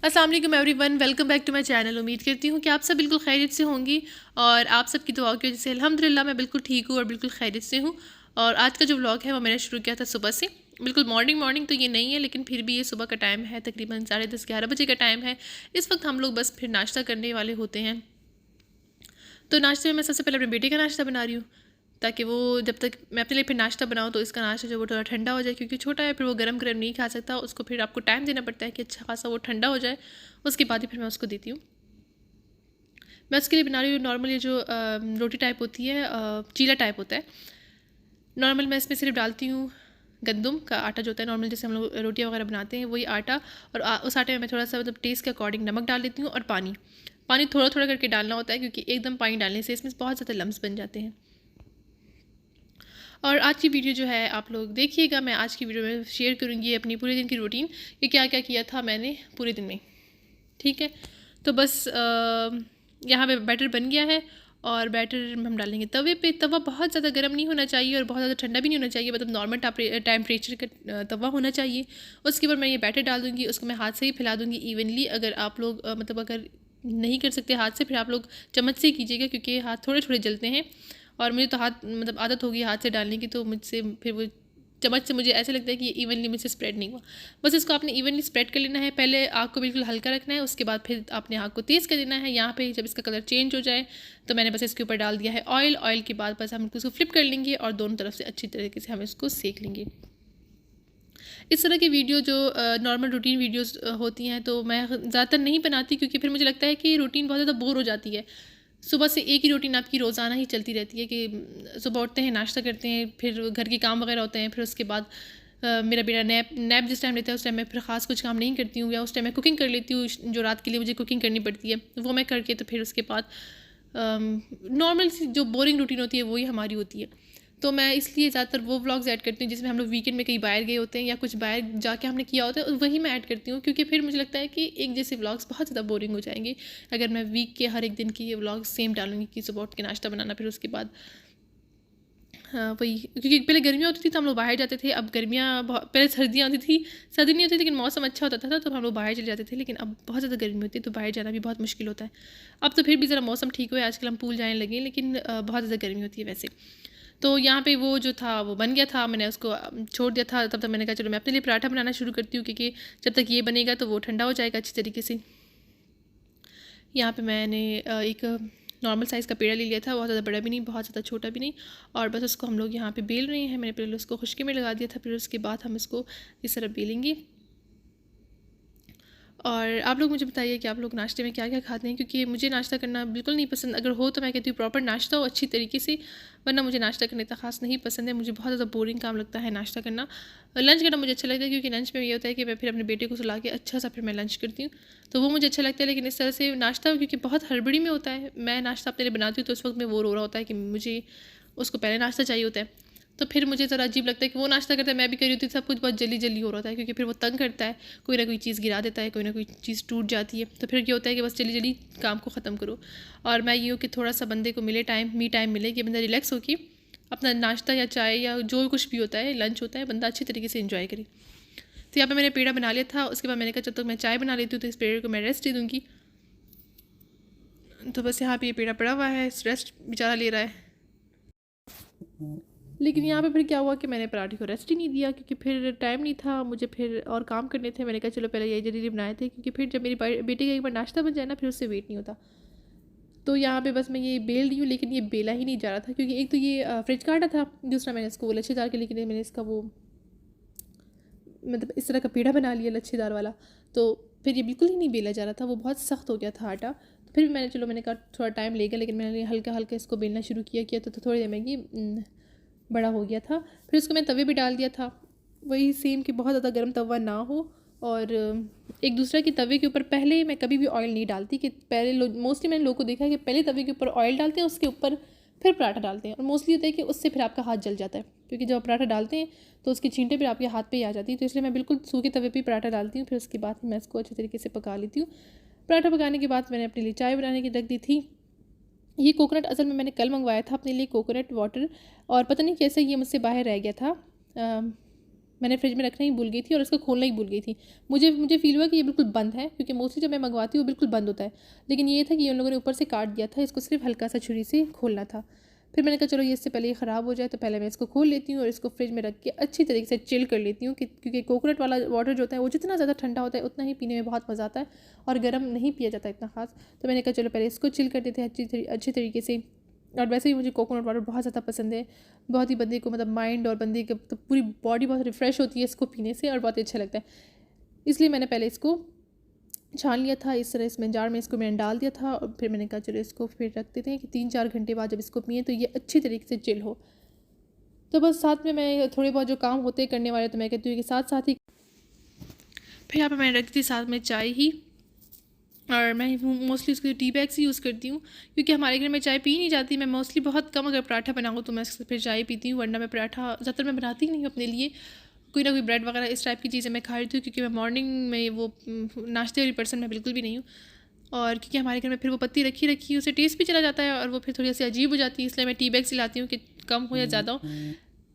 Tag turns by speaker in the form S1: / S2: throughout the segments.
S1: अस्सलाम वालेकुम everyone, welcome back to my channel. उम्मीद करती हूँ कि आप सब बिल्कुल खैरियत से होंगी और आप सबकी दुआओं की वजह से अल्हम्दुलिल्लाह मैं बिल्कुल ठीक हूँ और बिल्कुल खैरियत से हूँ। और आज का जो व्लॉग है वो मैंने शुरू किया था सुबह से। बिल्कुल मॉर्निंग मॉर्निंग तो ये नहीं है, लेकिन फिर भी ये सुबह का टाइम है, तकरीबन 10:30-11 बजे का टाइम है। इस वक्त हम लोग बस फिर नाश्ता करने वाले होते हैं। तो नाश्ते में मैं सबसे पहले अपने बेटे का नाश्ता बना रही हूँ, ताकि वो जब तक मैं अपने लिए फिर नाश्ता बनाऊँ तो इसका नाश्ता जो वो थोड़ा ठंडा हो जाए, क्योंकि छोटा है, फिर वो गरम गरम नहीं खा सकता। उसको फिर आपको टाइम देना पड़ता है कि अच्छा खासा वो ठंडा हो जाए, उसके बाद ही फिर मैं उसको देती हूँ। मैं उसके लिए बना रही हूँ नॉर्मल ये जो रोटी टाइप होती है, चीला टाइप होता है। नॉर्मल मैं इसमें सिर्फ डालती हूँ गंदम का आटा, जो होता है नॉर्मल जैसे हम लोग रोटियाँ वगैरह बनाते हैं वही आटा। और उस आटे में मैं थोड़ा सा मतलब टेस्ट के अकॉर्डिंग नमक डाल देती हूँ और पानी। पानी थोड़ा थोड़ा करके डालना होता है, क्योंकि एकदम पानी डालने से इसमें बहुत ज़्यादा लम्स बन जाते हैं। और आज की वीडियो जो है आप लोग देखिएगा। मैं आज की वीडियो में शेयर करूँगी अपनी पूरे दिन की रूटीन, कि क्या क्या किया था मैंने पूरे दिन में। ठीक है, तो बस यहाँ पे बैटर बन गया है और बैटर हम डालेंगे तवे पे। तवा बहुत ज़्यादा गर्म नहीं होना चाहिए और बहुत ज़्यादा ठंडा भी नहीं होना चाहिए, मतलब नॉर्मल टेम्परेचर का तवा होना चाहिए। उसके बाद मैं ये बैटर डाल दूँगी, उसको मैं हाथ से ही फैला दूँगी इवनली। अगर आप लोग मतलब अगर नहीं कर सकते हाथ से, फिर आप लोग चम्मच से कीजिएगा, क्योंकि हाथ थोड़े थोड़े जलते हैं। और मुझे तो हाथ मतलब आदत होगी हाथ से डालने की, तो मुझसे फिर वो चम्मच से मुझे ऐसे लगता है कि ये इवनली मुझसे स्प्रेड नहीं हुआ। बस इसको आपने इवनली स्प्रेड कर लेना है। पहले आग को बिल्कुल हल्का रखना है, उसके बाद फिर आपने आग को तेज़ कर देना है। यहाँ पे जब इसका कलर चेंज हो जाए तो मैंने बस इसके ऊपर डाल दिया है ऑयल। ऑयल के बाद बस हम इसको फ्लिप कर लेंगे और दोनों तरफ से अच्छी तरीके से हम इसको सेक लेंगे। इस तरह की वीडियो जो नॉर्मल रूटीन वीडियोस होती हैं तो मैं ज़्यादातर नहीं बनाती, क्योंकि फिर मुझे लगता है कि रूटीन बहुत ज़्यादा बोर हो जाती है। सुबह से एक ही रूटीन आपकी रोज़ाना ही चलती रहती है कि सुबह उठते हैं, नाश्ता करते हैं, फिर घर के काम वगैरह होते हैं, फिर उसके बाद मेरा बेटा नैप नैप जिस टाइम लेता है उस टाइम मैं फिर ख़ास कुछ काम नहीं करती हूँ, या उस टाइम मैं कुकिंग कर लेती हूँ। जो रात के लिए मुझे कुकिंग करनी पड़ती है वो मैं करके, तो फिर उसके बाद नॉर्मल सी जो बोरिंग रूटीन होती है वही हमारी होती है। तो मैं इसलिए ज़्यादातर वो व्लॉग्स ऐड करती हूँ जिसमें हम लोग वीकेंड में कहीं बाहर गए होते हैं या कुछ बाहर जाके हमने किया होता है, वही मैं ऐड करती हूँ। क्योंकि फिर मुझे लगता है कि एक जैसे व्लॉग्स बहुत ज़्यादा बोरिंग हो जाएंगे अगर मैं वीक के हर एक दिन की ये व्लॉग्स सेम डालूंगी, कि सुबह उठ के नाश्ता बनाना, फिर उसके बाद हाँ वही। क्योंकि पहले गर्मियाँ होती थी तो हम लोग बाहर जाते थे, अब गर्मियाँ पहले सर्दियाँ होती थी, सर्दी नहीं होती थी लेकिन मौसम अच्छा होता था तो हम लोग बाहर चले जाते थे। लेकिन अब बहुत ज़्यादा गर्मी होती है तो बाहर जाना भी बहुत मुश्किल होता है। अब तो फिर भी ज़रा मौसम ठीक हुआ है, आजकल हम पूल जाने लगे, लेकिन बहुत ज़्यादा गर्मी होती है वैसे। तो यहाँ पे वो जो था वो बन गया था, मैंने उसको छोड़ दिया था। तब तक मैंने कहा चलो मैं अपने लिए पराठा बनाना शुरू करती हूँ, क्योंकि जब तक ये बनेगा तो वो ठंडा हो जाएगा अच्छी तरीके से। यहाँ पे मैंने एक नॉर्मल साइज़ का पेड़ा ले लिया था, बहुत ज़्यादा बड़ा भी नहीं, बहुत ज़्यादा छोटा भी नहीं। और बस उसको हम लोग यहाँ पे बेल रहे हैं। मैंने पहले उसको खुश्की में लगा दिया था, फिर उसके बाद हम इसको इस तरह बेलेंगे। और आप लोग मुझे बताइए कि आप लोग नाश्ते में क्या क्या खाते हैं, क्योंकि मुझे नाश्ता करना बिल्कुल नहीं पसंद। अगर हो तो मैं कहती हूँ प्रॉपर नाश्ता हो अच्छी तरीके से, वरना मुझे नाश्ता करना इतना खास नहीं पसंद है। मुझे बहुत ज़्यादा बोरिंग काम लगता है नाश्ता करना। लंच करना मुझे अच्छा लगता है, क्योंकि लंच में ये होता है कि मैं फिर अपने बेटे को सुला के अच्छा सा फिर मैं लंच करती हूँ, तो वो मुझे अच्छा लगता है। लेकिन इस तरह से नाश्ता, क्योंकि बहुत हड़बड़ी में होता है, मैं नाश्ता अपने लिए बनाती हूँ तो उस वक्त में वो रो रहा होता है कि मुझे उसको पहले नाश्ता चाहिए होता है। तो फिर मुझे ज़रा अजीब लगता है कि वो नाश्ता करता है, मैं भी कर रही होती हूँ, सब कुछ बहुत जल्दी जल्दी हो रहा है, क्योंकि फिर वो तंग करता है, कोई ना कोई चीज़ गिरा देता है, कोई ना कोई चीज़ टूट जाती है। तो फिर ये होता है कि बस जल्दी जल्दी काम को ख़त्म करो। और मैं ये हूँ कि थोड़ा सा बंदे को मिले टाइम, मी टाइम मिले, कि बंदा रिलैक्स हो के अपना नाश्ता या चाय या जो कुछ भी होता है लंच होता है, बंदा अच्छी तरीके से इन्जॉय करे। तो यहाँ पर मैंने पेड़ा बना लिया था। उसके बाद मैंने कहा जब तक मैं चाय बना लेती हूँ तो इस पेड़े को मैं रेस्ट दे दूँगी। तो बस यहाँ पर ये पेड़ा पड़ा हुआ है, रेस्ट बेचारा ले रहा है। लेकिन यहाँ पे फिर क्या हुआ कि मैंने पराठे को रेस्ट ही नहीं दिया, क्योंकि फिर टाइम नहीं था मुझे, फिर और काम करने थे। मैंने कहा चलो पहले यही जल्दी बनाए थे, क्योंकि फिर जब मेरी बेटे का एक बार नाश्ता बन जाए ना, फिर उससे वेट नहीं होता। तो यहाँ पे बस मैं ये बेल रही हूँ, लेकिन ये बेला ही नहीं जा रहा था, क्योंकि एक तो ये फ्रिज का आटा था, दूसरा मैंने इसको लच्छेदार के, लेकिन मैंने इसका वो मतलब इस तरह का पेड़ा बना लिया लच्छेदार वाला, तो फिर ये बिल्कुल ही नहीं बेला जा रहा था, वो बहुत सख्त हो गया था आटा। तो फिर मैंने चलो मैंने कहा थोड़ा टाइम लेगा, लेकिन मैंने हल्का हल्का इसको बेलना शुरू किया तो थोड़ी देर में ये बड़ा हो गया था। फिर उसको मैं तवे पे डाल दिया था, वही सेम कि बहुत ज़्यादा गर्म तवा ना हो। और एक दूसरे के तवे के ऊपर पहले मैं कभी भी ऑयल नहीं डालती, कि पहले मोस्टली मैंने लोगों को देखा है कि पहले तवे के ऊपर ऑयल डालते हैं, उसके ऊपर फिर पराठा डालते हैं। और मोस्टली होता है कि उससे फिर आपका हाथ जल जाता है, क्योंकि जब आप पराठा डालते हैं तो उसकी छींटे फिर आपके हाथ पे ही आ जाती है। तो इसलिए मैं बिल्कुल सूखे तवे पे पराठा डालती हूँ, फिर उसके बाद मैं इसको अच्छे तरीके से पका लेती हूँ। पराठा पकाने के बाद मैंने अपने लिए चाय बनाने की रख दी थी। ये कोकोनट असल में मैंने कल मंगवाया था अपने लिए कोकोनट वाटर, और पता नहीं कैसे ये मुझसे बाहर रह गया था। मैंने फ्रिज में रखना ही भूल गई थी और उसको खोलना ही भूल गई थी। मुझे मुझे फ़ील हुआ कि ये बिल्कुल बंद है, क्योंकि मोस्टली जब मैं मंगवाती हूँ वो बिल्कुल बंद होता है। लेकिन ये था कि उन लोगों ने ऊपर से काट दिया था, इसको सिर्फ हल्का सा छुरी से खोलना था। फिर मैंने कहा चलो ये इससे पहले ये ख़राब हो जाए तो पहले मैं इसको खोल लेती हूँ और इसको फ्रिज में रख के अच्छी तरीके से चिल कर लेती हूँ, क्योंकि कोकोनट वाला वाटर जो होता है वो जितना ज़्यादा ठंडा होता है उतना ही पीने में बहुत मज़ा आता है और गर्म नहीं पिया जाता इतना ख़ास। तो मैंने कहा चलो पहले इसको चिल कर देते हैं अच्छी तरीके से। और वैसे ही मुझे कोकोनट वाटर बहुत ज़्यादा पसंद है, बहुत ही बंदे को मतलब माइंड और बंदे की तो पूरी बॉडी बहुत रिफ़्रेश होती है इसको पीने से और बहुत ही अच्छा लगता है। इसलिए मैंने पहले इसको छान लिया था, इस तरह इसमें जार में इसको मैंने डाल दिया था और फिर मैंने कहा चलो इसको फिर रख देते हैं कि 3-4 घंटे बाद जब इसको पिएँ तो ये अच्छी तरीके से चिल हो। तो बस साथ में मैं थोड़े बहुत जो काम होते हैं करने वाले तो मैं कहती हूँ कि साथ साथ ही। फिर यहाँ पर मैंने रख दी साथ में चाय ही, और मैं मोस्टली उसके टी बैग्स ही यूज़ करती हूँ, क्योंकि हमारे घर में चाय पी नहीं जाती। मैं मोस्टली बहुत कम अगर पराठा बनाऊँ तो मैं फिर चाय पीती हूँ, वरना मैं पराठा ज़्यादातर मैं बनाती नहीं हूँ अपने लिए। कोई ना कोई ब्रेड वगैरह इस टाइप की चीज़ें मैं खा लेती हूँ, क्योंकि मैं मॉर्निंग में वो नाश्ते वाली पर्सन मैं बिल्कुल भी नहीं हूँ। और क्योंकि हमारे घर में फिर वो पत्ती रखी उसे टेस्ट भी चला जाता है और वो फिर थोड़ी सी अजीब हो जाती है, इसलिए मैं टी बैग से लाती हूँ कि कम हो या ज़्यादा हो,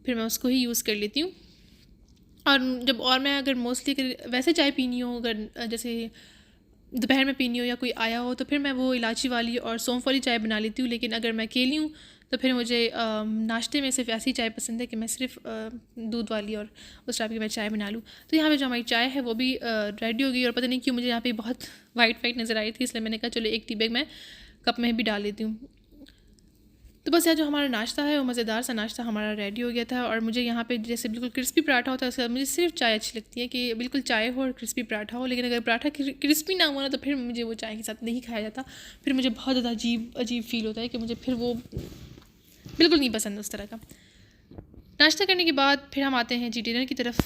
S1: फिर मैं उसको ही यूज़ कर लेती हूँ। और मैं अगर मोस्टली अगर वैसे चाय पीनी हो, अगर जैसे दोपहर में पीनी हो या कोई आया हो, तो फिर मैं वो इलायची वाली और सौंफ वाली चाय बना लेती हूँ। लेकिन अगर मैं अकेली हूँ तो फिर मुझे नाश्ते में सिर्फ ऐसी चाय पसंद है कि मैं सिर्फ दूध वाली और उस टाइप की मैं चाय बना लूँ। तो यहाँ पे जो हमारी चाय है वो भी रेडी हो गई, और पता नहीं क्यों मुझे यहाँ पे बहुत वाइट नज़र आई थी, इसलिए मैंने कहा चलो एक टी बैग मैं कप में भी डाल लेती हूँ। तो बस यार जो हमारा नाश्ता है वो मज़ेदार सा नाश्ता हमारा रेडी हो गया था। और मुझे यहाँ पे जैसे बिल्कुल क्रिस्पी पराठा होता है उसके साथ मुझे सिर्फ चाय अच्छी लगती है, कि बिल्कुल चाय हो और क्रिस्पी पराठा हो। लेकिन अगर पराठा क्रिस्पी ना हुआ ना तो फिर मुझे वो चाय के साथ नहीं खाया जाता, फिर मुझे बहुत ज़्यादा अजीब फील होता है कि मुझे फिर वो बिल्कुल नहीं पसंद उस तरह का। नाश्ता करने के बाद फिर हम आते हैं जी डिनर की तरफ।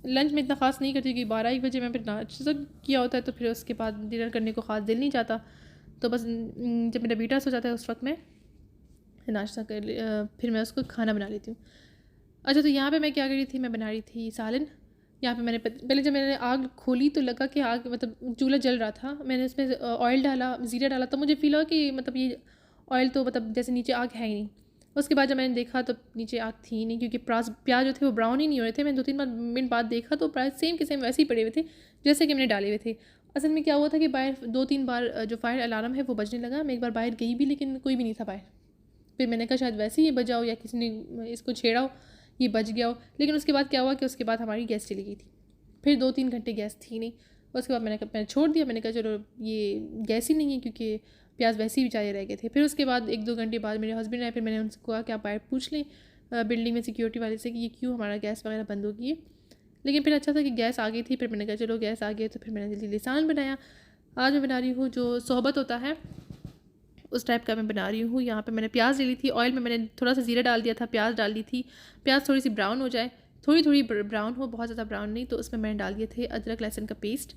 S1: लंच में इतना ख़ास नहीं करती, क्योंकि 12-1 बजे मैं फिर नाश्ता किया होता है, तो फिर उसके बाद डिनर करने को ख़ास दिल नहीं चाहता। तो बस जब मेरा बेटा सो जाता है उस वक्त में नाश्ता फिर मैं उसको खाना बना लेती हूँ। अच्छा, तो यहाँ पे मैं क्या कर रही थी, मैं बना रही थी सालन। यहाँ पे मैंने पहले जब मैंने आग खोली तो लगा कि आग मतलब चूल्हा जल रहा था। मैंने उसमें ऑयल डाला, ज़ीरा डाला, तो मुझे फील हुआ कि मतलब ये ऑयल तो मतलब जैसे नीचे आग है ही नहीं। उसके बाद जब मैंने देखा तो नीचे आग थी ही नहीं, क्योंकि प्याज जो थे वो ब्राउन ही नहीं हो रहे थे। मैंने 2-3 मिनट बाद देखा तो प्राय सेम के सेम वैसे ही पड़े हुए थे जैसे कि मैंने डाले हुए थे। असल में क्या हुआ था कि बाहर 2-3 बार जो फायर अलार्म है वो बजने लगा। मैं एक बार बाहर गई भी, लेकिन कोई भी नहीं था बाहर। फिर मैंने कहा शायद वैसे ही बजा हो या किसी ने इसको छेड़ा हो, ये बज गया हो। लेकिन उसके बाद क्या हुआ कि उसके बाद हमारी गैस चली गई थी। फिर 2-3 घंटे गैस थी नहीं। उसके बाद मैंने छोड़ दिया। मैंने कहा चलो ये गैस ही नहीं है, क्योंकि प्याज वैसे ही बेचारे रह गए थे। फिर उसके बाद 1-2 घंटे बाद मेरे हस्बैंड आए, फिर मैंने उनसे कहा कि आप बाहर पूछ लें बिल्डिंग में सिक्योरिटी वाले से कि ये क्यों हमारा गैस वगैरह बंद हो गई है। लेकिन फिर अच्छा था कि गैस आ गई थी। फिर मैंने कहा चलो गैस आ गई, तो फिर मैंने जल्दी सालन बनाया। आज मैं बना रही हूँ जो सोहबत होता है उस टाइप का मैं बना रही हूँ। यहाँ पे मैंने प्याज ले ली थी, ऑयल में मैंने थोड़ा सा ज़ीरा डाल दिया था, प्याज डाल दी थी। प्याज थोड़ी सी ब्राउन हो जाए, थोड़ी ब्राउन हो, बहुत ज़्यादा ब्राउन नहीं, तो उसमें मैंने डाल दिए थे अदरक लहसुन का पेस्ट।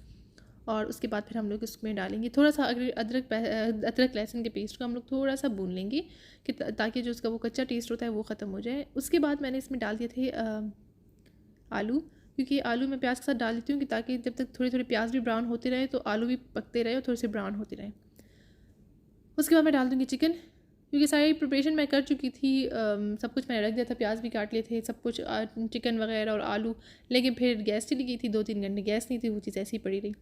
S1: और उसके बाद फिर हम लोग इसमें डालेंगे थोड़ा सा अदरक लहसुन के पेस्ट को हम लोग थोड़ा सा भून लेंगे कि ताकि जो उसका वो कच्चा टेस्ट होता है वो ख़त्म हो जाए। उसके बाद मैंने इसमें डाल दिए थे आलू, क्योंकि आलू मैं प्याज के साथ डाल देती हूँ कि ताकि जब तक थोड़े प्याज भी ब्राउन होते रहे तो आलू भी पकते रहे और थोड़े से ब्राउन होते रहे। उसके बाद मैं डाल दूँगी चिकन, क्योंकि सारी प्रिपरेशन मैं कर चुकी थी। सब कुछ मैंने रख दिया था, प्याज भी काट लिए थे, सब कुछ चिकन वगैरह और आलू। लेकिन फिर गैस चली गई थी, 2-3 घंटे गैस नहीं थी, वो चीज़ ऐसी ही पड़ी रही।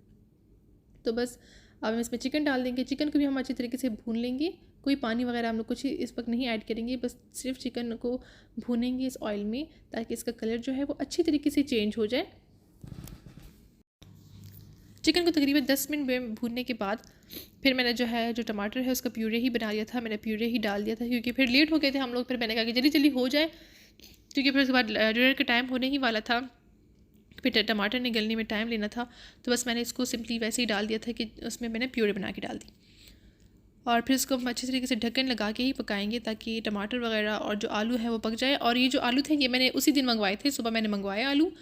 S1: तो बस अब हम इसमें चिकन डाल देंगे। चिकन को भी हम अच्छी तरीके से भून लेंगे, कोई पानी वगैरह हम लोग कुछ इस वक्त नहीं ऐड करेंगे, बस सिर्फ चिकन को भूनेंगे इस ऑयल में ताकि इसका कलर जो है वो अच्छी तरीके से चेंज हो जाए। चिकन को तकरीबन 10 मिनट भूनने के बाद फिर मैंने जो टमाटर है उसका प्यूरे ही बना लिया था। मैंने प्यूरे ही डाल दिया था, क्योंकि फिर लेट हो गए थे हम लोग। फिर मैंने कहा कि जल्दी जल्दी हो जाए, क्योंकि फिर उसके बाद डिनर का टाइम होने ही वाला था, फिर टमाटर ने गलने में टाइम लेना था। तो बस मैंने इसको सिंपली वैसे ही डाल दिया था कि उसमें मैंने प्यूरे बना के डाल दी। और फिर इसको हम अच्छी तरीके से ढक्कन लगा के ही पकाएंगे ताकि टमाटर वगैरह और जो आलू है वो पक जाए। और ये जो आलू थे ये मैंने उसी दिन मंगवाए थे, सुबह मैंने मंगवाए आलू,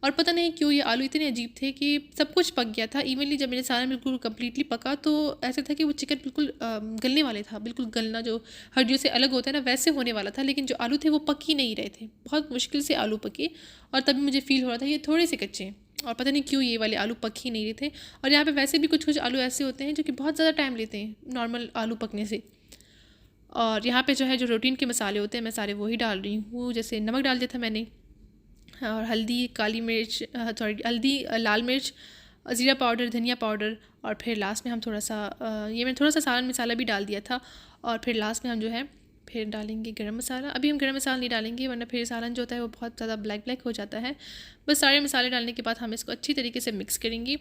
S1: और पता नहीं क्यों ये आलू इतने अजीब थे कि सब कुछ पक गया था इवनली। जब मैंने सारा बिल्कुल कम्प्लीटली पका तो ऐसा था कि वो चिकन बिल्कुल गलने वाले था, बिल्कुल गलना जो हड्डियों से अलग होता है ना वैसे होने वाला था। लेकिन जो आलू थे वो पक ही नहीं रहे थे, बहुत मुश्किल से आलू पके, और तभी मुझे फ़ील हो रहा था ये थोड़े से कच्चे हैं, और पता नहीं क्यों ये वाले आलू पक ही नहीं रहे थे। और यहाँ पे वैसे भी कुछ आलू ऐसे होते हैं जो कि बहुत ज़्यादा टाइम लेते हैं नॉर्मल आलू पकने से। और यहाँ पे जो रूटीन के मसाले होते हैं मैं सारे वही डाल रही हूँ। जैसे नमक डाल दिया था मैंने, और हल्दी, काली मिर्च, सॉरी हल्दी, लाल मिर्च, ज़ीरा पाउडर, धनिया पाउडर, और फिर लास्ट में हम थोड़ा सा ये मैंने थोड़ा सा सालन मसाला भी डाल दिया था। और फिर लास्ट में हम जो है फिर डालेंगे गरम मसाला। अभी हम गरम मसाला नहीं डालेंगे वरना फिर सालन जो होता है वो बहुत ज़्यादा ब्लैक ब्लैक हो जाता है। बस सारे मसाले डालने के बाद हम इसको अच्छी तरीके से मिक्स करेंगे।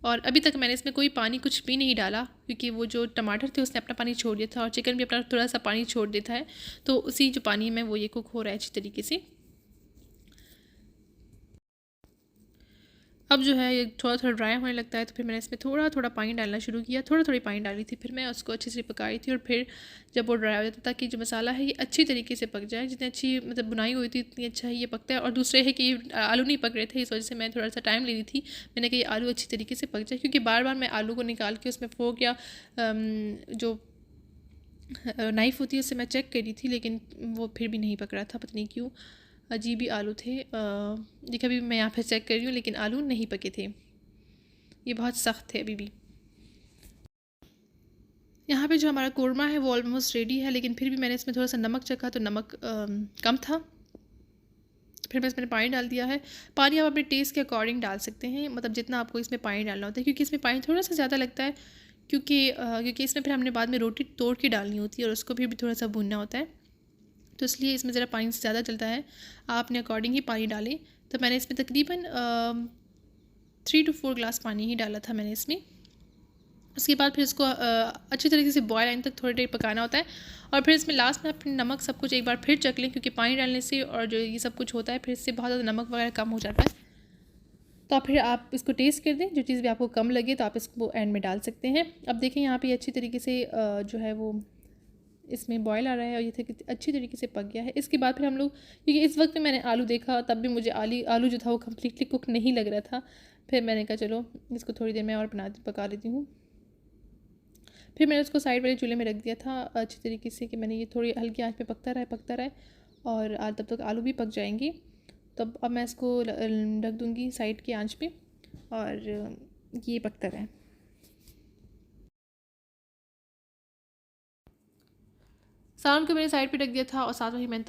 S1: और अभी तक मैंने इसमें कोई पानी कुछ भी नहीं डाला, क्योंकि वो जो टमाटर थे उसने अपना पानी छोड़ दिया था और चिकन भी अपना थोड़ा सा पानी छोड़ देता है। तो उसी जो पानी में वो ये कुक हो रहा है अच्छी तरीके से। अब जो है ये थोड़ा थोड़ा ड्राई होने लगता है, तो फिर मैंने इसमें थोड़ा थोड़ा पानी डालना शुरू किया। थोड़ा थोड़ी पानी डाली थी, फिर मैं उसको अच्छे से पकाई थी। और फिर जब वो ड्राई हो जाता, ताकि जो मसाला है ये अच्छी तरीके से पक जाए। जितनी अच्छी मतलब बुनाई हुई थी इतनी अच्छा ये पकता है। और दूसरे है कि आलू नहीं पक रहे थे, इस वजह से मैं थोड़ा सा टाइम ले रही थी। मैंने कहा ये आलू अच्छी तरीके से पक जाए, क्योंकि बार बार मैं आलू को निकाल के उसमें फोक या जो नाइफ़ होती है उससे मैं चेक करी थी, लेकिन वो फिर भी नहीं पक रहा था, पता नहीं क्यों। अजीब ही आलू थे। देखा अभी मैं यहाँ पे चेक कर रही हूँ, लेकिन आलू नहीं पके थे, ये बहुत सख्त है अभी भी। यहाँ पे जो हमारा कोरमा है वो ऑलमोस्ट रेडी है, लेकिन फिर भी मैंने इसमें थोड़ा सा नमक चखा तो नमक कम था। फिर मैंने पानी डाल दिया है। पानी आप अपने टेस्ट के अकॉर्डिंग डाल सकते हैं, मतलब जितना आपको इसमें पानी डालना होता है, क्योंकि इसमें पानी थोड़ा सा ज़्यादा लगता है, क्योंकि इसमें फिर हमने बाद में रोटी तोड़ के डालनी होती है और उसको भी थोड़ा सा भूनना होता है, तो इसलिए इसमें ज़रा पानी से ज़्यादा चलता है। आप अपने अकॉर्डिंग ही पानी डालें। तो मैंने इसमें तकरीबन 3 to 4 ग्लास पानी ही डाला था मैंने इसमें। उसके बाद फिर इसको अच्छी तरीके से बॉयल आने तक थोड़ी देर पकाना होता है। और फिर इसमें लास्ट में अपने नमक सब कुछ एक बार फिर चख लें, क्योंकि पानी डालने से और जो ये सब कुछ होता है फिर इससे बहुत ज़्यादा नमक वगैरह कम हो जाता है। तो फिर आप इसको टेस्ट कर दें, जो चीज़ भी आपको कम लगे तो आप इसको एंड में डाल सकते हैं। अब देखें यहाँ पे अच्छी तरीके से जो है वो इसमें बॉयल आ रहा है और ये अच्छी तरीके से पक गया है। इसके बाद फिर हम लोग, क्योंकि इस वक्त में मैंने आलू देखा तब भी मुझे आलू जो था वो कम्प्लीटली कुक नहीं लग रहा था। फिर मैंने कहा चलो इसको थोड़ी देर में और पका लेती हूँ। फिर मैंने उसको साइड वाले चूल्हे में रख दिया था अच्छी तरीके से, कि मैंने ये थोड़ी हल्की आंच पे पकता रहे और तब तक आलू भी पक जाएंगे। तब अब मैं इसको रख दूँगी साइड की आंच पे और ये पकता रहे। सालन को मैंने साइड पे रख दिया था और साथ में ही मैंने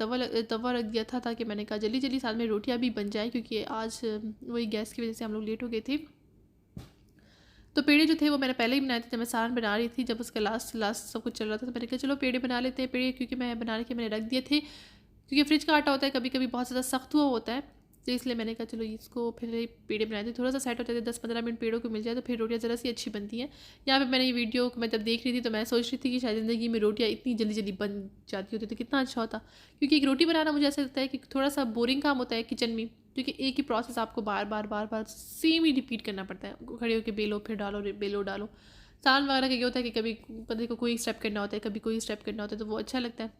S1: तवा रख दिया था, ताकि मैंने कहा जल्दी जल्दी साथ में रोटियां भी बन जाए, क्योंकि आज वही गैस की वजह से हम लोग लेट हो गए थे। तो पेड़े जो थे वो मैंने पहले ही बनाए थे, जब मैं सालन बना रही थी, जब उसका लास्ट सब कुछ चल रहा था, तो मैंने कहा चलो पेड़े बना लेते हैं। पेड़े क्योंकि मैं बना के मैंने रख दिए थे, क्योंकि फ्रिज का आटा होता है कभी कभी बहुत ज़्यादा सख्त हुआ होता है, तो इसलिए मैंने कहा चलो इसको फिर पेड़े बनाए थे। थोड़ा सा सेट हो जाते 10-15 मिनट पेड़ों को मिल जाए तो फिर रोटियाँ ज़रा सी अच्छी बनती हैं। यहाँ पे मैंने ये वीडियो को मैं जब देख रही थी तो मैं सोच रही थी कि शायद ज़िंदगी में रोटियाँ इतनी जल्दी जल्दी बन जाती होती तो कितना अच्छा होता, क्योंकि एक रोटी बनाना मुझे ऐसा लगता है कि थोड़ा सा बोरिंग काम होता है किचन में, क्योंकि एक ही प्रोसेस आपको बार बार सेम ही रिपीट करना पड़ता है। खड़े होकर बेलो, फिर डालो, बेलो डालो। सालन वगैरह का ये होता है कि कभी बंदे को कोई स्टेप करना होता है, कभी कोई स्टेप करना होता है, तो वो अच्छा लगता है।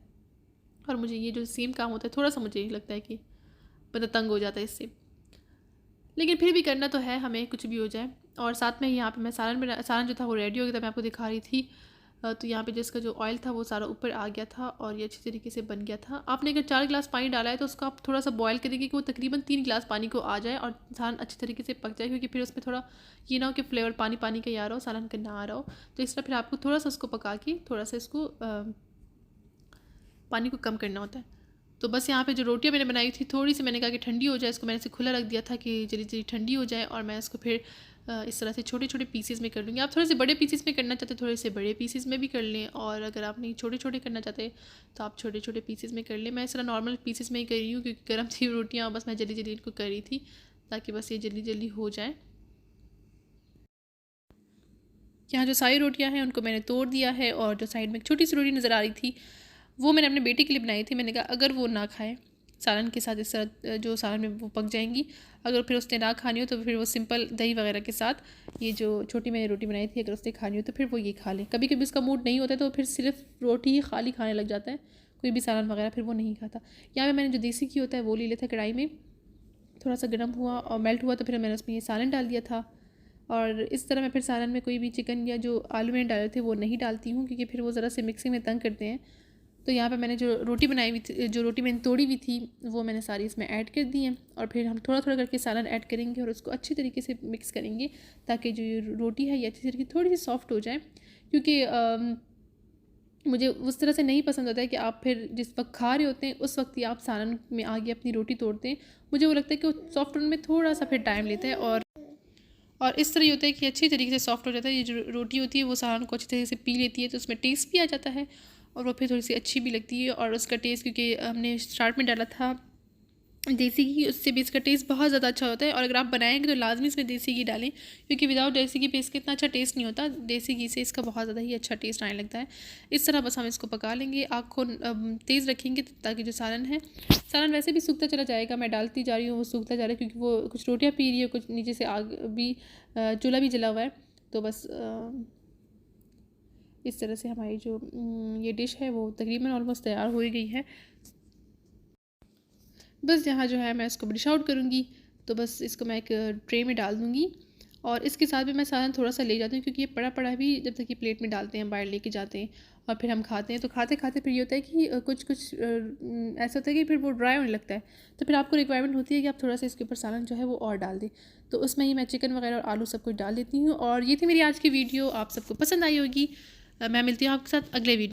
S1: और मुझे ये जो सेम काम होता है थोड़ा सा मुझे लगता है कि बंदा तंग हो जाता है इससे, लेकिन फिर भी करना तो है हमें, कुछ भी हो जाए। और साथ में यहाँ पे मैं सालन जो था वो रेडी हो गया था, मैं आपको दिखा रही थी। तो यहाँ पे जिसका जो ऑयल था वो सारा ऊपर आ गया था और ये अच्छी तरीके से बन गया था। आपने अगर 4 गिलास पानी डाला है तो उसको आप थोड़ा सा बॉयल करेंगे कि वो तकरीबन 3 गिलास पानी को आ जाए और सालन अच्छी तरीके से पक जाए, क्योंकि फिर उसमें थोड़ा ये ना हो कि फ्लेवर पानी पानी का ही आ रहा हो, सालन का ना आ रहा हो। तो इस तरह फिर आपको थोड़ा सा उसको पका के थोड़ा सा इसको पानी को कम करना होता है। तो बस यहाँ पे जो रोटियाँ मैंने बनाई थी थोड़ी सी मैंने कहा कि ठंडी हो जाए, इसको मैंने इसे खुला रख दिया था कि जल्दी जल्दी ठंडी हो जाए और मैं इसको फिर इस तरह से छोटे छोटे पीसेस में कर लूँगी। आप थोड़े से बड़े पीसेस में करना चाहते थोड़े से बड़े पीसेस में भी कर लें, और अगर आप नहीं छोटे छोटे करना चाहते तो आप छोटे छोटे पीसेस में कर लें। मैं इस तरह नॉर्मल पीसेस में ही कर रही हूँ, क्योंकि गर्म थी रोटियाँ, बस मैं जल्दी जल्दी इनको कर रही थी ताकि बस ये जल्दी जल्दी हो जाए। यहाँ जो सारी रोटियाँ हैं उनको मैंने तोड़ दिया है, और जो साइड में एक छोटी सी रोटी नज़र आ रही थी वो मैंने अपने बेटे के लिए बनाई थी। मैंने कहा अगर वो ना खाए सालन के साथ, इस तरह जो सालन में वो पक जाएंगी, अगर फिर उसने ना खानी हो तो फिर वो सिंपल दही वगैरह के साथ ये जो छोटी मैंने रोटी बनाई थी अगर उसने खानी हो तो फिर वो ये खा ले। कभी कभी उसका मूड नहीं होता तो फिर सिर्फ रोटी ही खाली खाने लग जाता है, कोई भी सालन वगैरह फिर वो नहीं खाता। यहाँ पे मैंने जो देसी घी होता है वो ले लिया था कढ़ाई में, थोड़ा सा गर्म हुआ और मेल्ट हुआ तो फिर मैंने उसमें ये सालन डाल दिया था। और इस तरह मैं फिर सालन में कोई भी चिकन या जो आलू मैंने डाले थे वो नहीं डालती हूँ, क्योंकि फिर वो ज़रा से मिक्सिंग में तंग करते हैं। तो यहाँ पे मैंने जो रोटी बनाई हुई थी, जो रोटी मैंने तोड़ी हुई थी वो मैंने सारी इसमें ऐड कर दी है, और फिर हम थोड़ा थोड़ा करके सालन ऐड करेंगे और उसको अच्छी तरीके से मिक्स करेंगे ताकि जो ये रोटी है ये अच्छी तरीके थोड़ी सी सॉफ्ट हो जाए, क्योंकि मुझे उस तरह से नहीं पसंद होता है कि आप फिर जिस वक्त खा रहे होते हैं उस वक्त ही आप सालन में आगे अपनी रोटी तोड़ते हैं। मुझे वो लगता है कि वो सॉफ्ट होने में थोड़ा सा फिर टाइम लेता है, और इस तरह ये होता है कि अच्छी तरीके से सॉफ्ट हो जाता है। ये जो रोटी होती है वो सालन को अच्छी तरीके से पी लेती है, तो उसमें टेस्ट भी आ जाता है और वो फिर थोड़ी सी अच्छी भी लगती है। और उसका टेस्ट, क्योंकि हमने स्टार्ट में डाला था देसी घी, उससे भी इसका टेस्ट बहुत ज़्यादा अच्छा होता है। और अगर आप बनाएंगे तो लाजमी इसमें देसी घी डालें, क्योंकि विदाउट देसी घी पे इसका इतना अच्छा टेस्ट नहीं होता। देसी घी से इसका बहुत ज़्यादा ही अच्छा टेस्ट आने लगता है। इस तरह बस हम इसको पका लेंगे, आग को तेज़ रखेंगे ताकि जो सालन है, सालन वैसे भी सूखता चला जाएगा, मैं डालती जा रही हूँ वो सूखता जा रहा है, क्योंकि वो कुछ रोटियाँ पी रही है, कुछ नीचे से आग भी, चूल्हा भी जला हुआ है। तो बस इस तरह से हमारी जो ये डिश है वो तकरीबन ऑलमोस्ट तैयार हो ही गई है। बस यहाँ जो है मैं इसको डिश आउट करूँगी, तो बस इसको मैं एक ट्रे में डाल दूँगी। और इसके साथ भी मैं सालन थोड़ा सा ले जाती हूँ, क्योंकि ये पड़ा पड़ा भी जब तक ये प्लेट में डालते हैं बाहर लेके जाते हैं और फिर हम खाते हैं, तो खाते खाते फिर ये होता है कि कुछ कुछ ऐसा होता है कि फिर वो ड्राई होने लगता है। तो फिर आपको रिक्वायरमेंट होती है कि आप थोड़ा सा इसके ऊपर सालन जो है वो और डाल दें। तो उसमें ही मैं चिकन वगैरह और आलू सब कुछ डाल देती हूँ। और ये थी मेरी आज की वीडियो, आप सबको पसंद आई होगी। मैं मिलती हूँ आपके साथ अगले वीडियो।